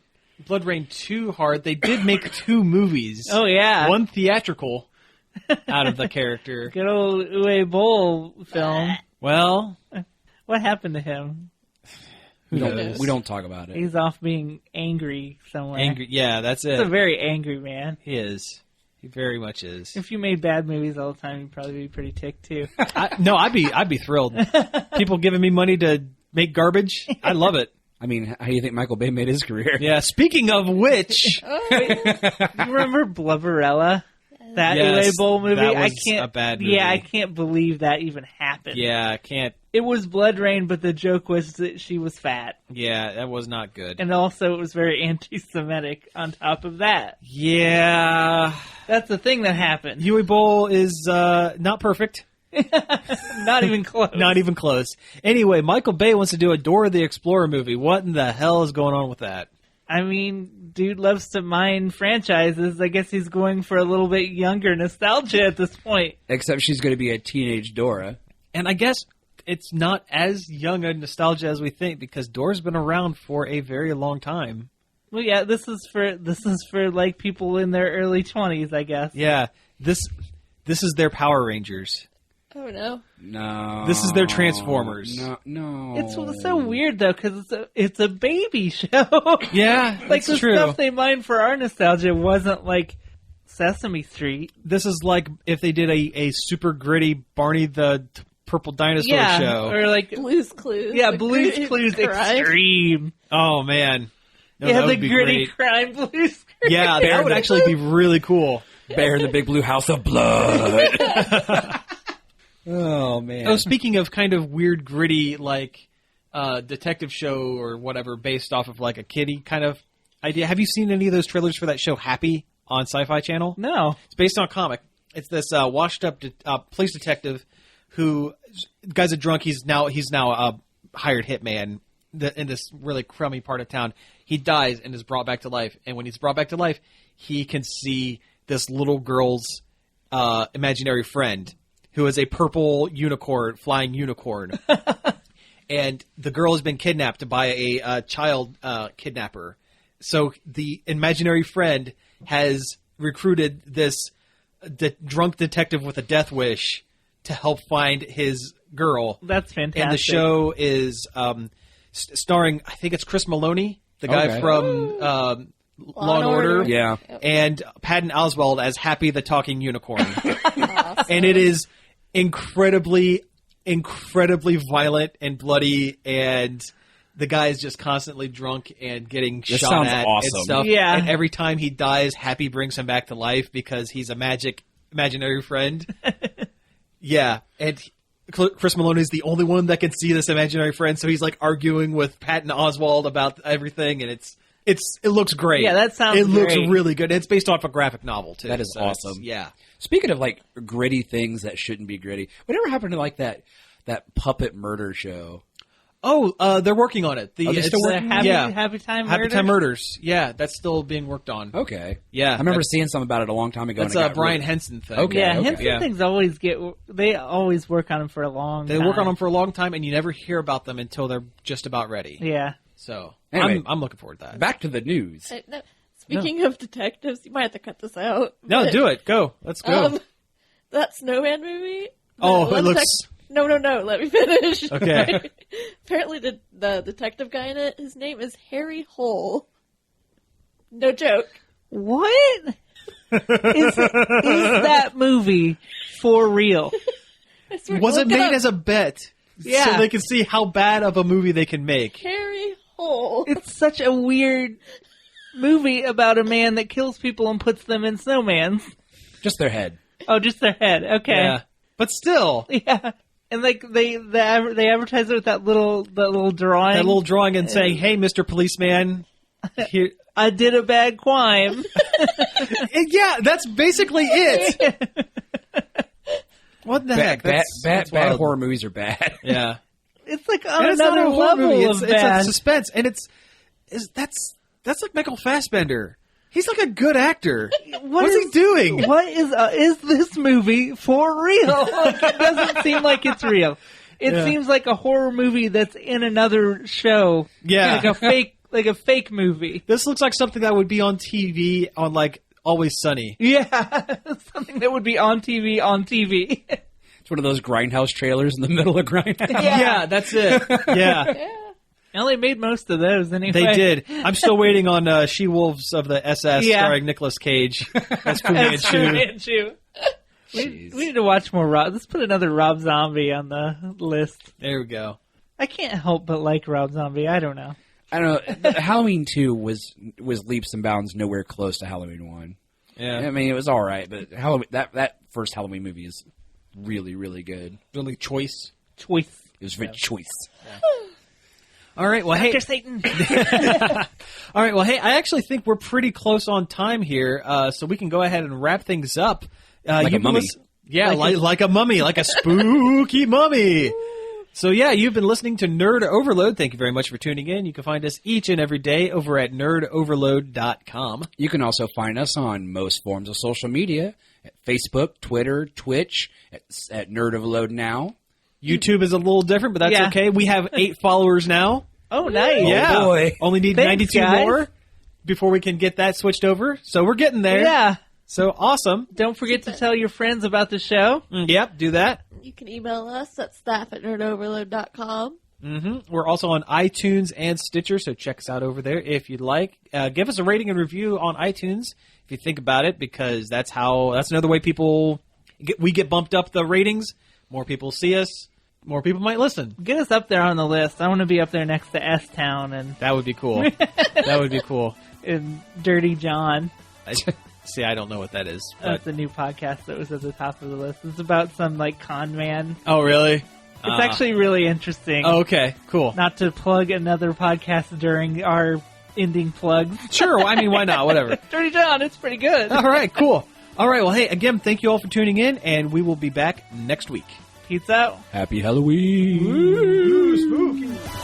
Blood Rain too hard. They did make 2 movies. Oh, yeah. One theatrical out of the character. Good old Uwe Boll film. Well, What happened to him? We don't talk about it. He's off being angry somewhere. angry. Yeah, that's it. He's a very angry man. He is. He very much is. If you made bad movies all the time, you'd probably be pretty ticked, too. I'd be thrilled. People giving me money to make garbage. I love it. I mean, how do you think Michael Bay made his career? Yeah, speaking of which... You remember Blubberella? That Yes, Uwe Boll movie? that was I can't, a bad movie. Yeah, I can't believe that even happened. Yeah, I can't... It was Blood Rain, but the joke was that she was fat. Yeah, that was not good. And also it was very anti-Semitic on top of that. Yeah... That's the thing that happened. Uwe Boll is not perfect. Not even close. Not even close. Anyway, Michael Bay wants to do a Dora the Explorer movie. What in the hell is going on with that? I mean, dude loves to mine franchises. I guess he's going for a little bit younger nostalgia at this point. Except she's going to be a teenage Dora. And I guess it's not as young a nostalgia as we think because Dora's been around for a very long time. Well, yeah, this is for like people in their early 20s, I guess. Yeah, this is their Power Rangers. Oh no. No. This is their Transformers. No. It's so weird though because it's a baby show. Yeah, like that's the true. stuff they mined for our nostalgia wasn't like Sesame Street. This is like if they did a super gritty Barney the Purple Dinosaur show. Or like Blue's Clues. Yeah, The Blue's gritty Clues crime. Extreme. Oh man, no, Yeah, that the would be gritty great. crime Blue's Clues. Yeah, that would actually be really cool. Bear in the Big Blue House of Blood. Oh, man. Oh, speaking of kind of weird, gritty, like, detective show or whatever based off of, like, a kiddie kind of idea, have you seen any of those trailers for that show, Happy, on Syfy Channel? No. It's based on a comic. It's this washed-up police detective who, the guy's a drunk, he's now a hired hitman in this really crummy part of town. He dies and is brought back to life, and when he's brought back to life, he can see this little girl's imaginary friend, who is a purple flying unicorn. And the girl has been kidnapped by a child kidnapper. So the imaginary friend has recruited this drunk detective with a death wish to help find his girl. That's fantastic. And the show is starring, I think it's Chris Maloney, the guy from Law and Order. Yeah. And Patton Oswalt as Happy the Talking Unicorn. Awesome. And it is incredibly violent and bloody, and the guy is just constantly drunk and getting This shot sounds at awesome. and stuff. Yeah. And every time he dies, Happy brings him back to life because he's a magic imaginary friend. Yeah. And Chris Maloney is the only one that can see this imaginary friend, so he's like arguing with Patton Oswalt about everything, and it looks great. Yeah, that sounds It looks great. really good. It's based off a graphic novel too. That is so it's- awesome. Yeah. Speaking of, like, gritty things that shouldn't be gritty, whatever happened to, like, that puppet murder show? Oh, they're working on it. Are they still The working? Happy Yeah. Time Happy Murders? Time Murders. Yeah, that's still being worked on. Okay. Yeah, I remember that's- seeing something about it a long time ago. That's and it a got Brian really- Henson thing. Okay. Yeah, Henson Yeah. things they always work on them for a long time. They work on them for a long time, and you never hear about them until they're just about ready. Yeah. So Anyway. I'm looking forward to that. Back to the news. No, speaking of detectives, you might have to cut this out. No, but, do it. Go. Let's go. That Snowman movie. Oh, the it looks- No, let me finish. Okay. Apparently, the detective guy in it, his name is Harry Hole. No joke. What? Is that movie for real? Was it made as a bet? Yeah. So they can see how bad of a movie they can make. Harry Hole? It's such a weird movie about a man that kills people and puts them in snowmans. Just their head. Oh, just their head. Okay. Yeah. But still, Yeah. And like they advertise it with that little drawing. that little drawing and saying, "Hey, Mr. Policeman, here." I did a bad crime. Yeah, that's basically it. What the heck? That's Bad wild. horror movies are bad. Yeah. It's like on And it's not another a horror movie. level of It's bad. a suspense, and that's like Michael Fassbender. He's like a good actor. What's he doing? What is this movie for real? Like, it doesn't seem like it's real. It Yeah. seems like a horror movie that's in another show. Yeah. like a fake movie. This looks like something that would be on TV on like Always Sunny. Yeah, something that would be on TV on TV. It's one of those Grindhouse trailers in the middle of Grindhouse. Yeah, that's it. Yeah. Yeah. Well, they made most of those anyway. They did. I'm still waiting on She-Wolves of the SS Yeah. starring Nicolas Cage. That's Fu That's Fu Manchu. Manchu. We need to watch more Rob. Let's put another Rob Zombie on the list. There we go. I can't help but like Rob Zombie. I don't know. I don't know. Halloween 2 was leaps and bounds nowhere close to Halloween 1. Yeah. I mean, it was all right, but Halloween that first Halloween movie is really, really good. Really choice. Choice. It was very choice. All right. Well, hey. Dr. Satan. All right. Well, hey. I actually think we're pretty close on time here, so we can go ahead and wrap things up. Like a you've been mummy. Yeah, like a mummy, like a spooky mummy. So yeah, you've been listening to Nerd Overload. Thank you very much for tuning in. You can find us each and every day over at nerdoverload.com. You can also find us on most forms of social media, at Facebook, Twitter, Twitch, at Nerd Overload Now. YouTube is a little different, but that's Yeah. okay. We have 8 followers now. Oh, nice. Yeah. boy. Only need Thanks, 92 guys. more before we can get that switched over. So we're getting there. Yeah. So awesome. Don't forget to tell your friends about the show. Yep, do that. You can email us at staff@nerdoverload.com. We're also on iTunes and Stitcher, so check us out over there if you'd like. Give us a rating and review on iTunes if you think about it, because that's another way we get bumped up the ratings. More people see us, more people might listen. Get us up there on the list. I want to be up there next to S-Town and That would be cool. That would be cool. Dirty John. See, I don't know what that is. That's a new podcast that was at the top of the list. It's about some like con man. Oh, really? It's actually really interesting. Oh, okay, cool. Not to plug another podcast during our ending plugs. Sure, I mean, why not? Whatever. Dirty John, it's pretty good. All right, cool. All right, well, hey, again, thank you all for tuning in, and we will be back next week. Peace out. Happy Halloween. Ooh, spooky.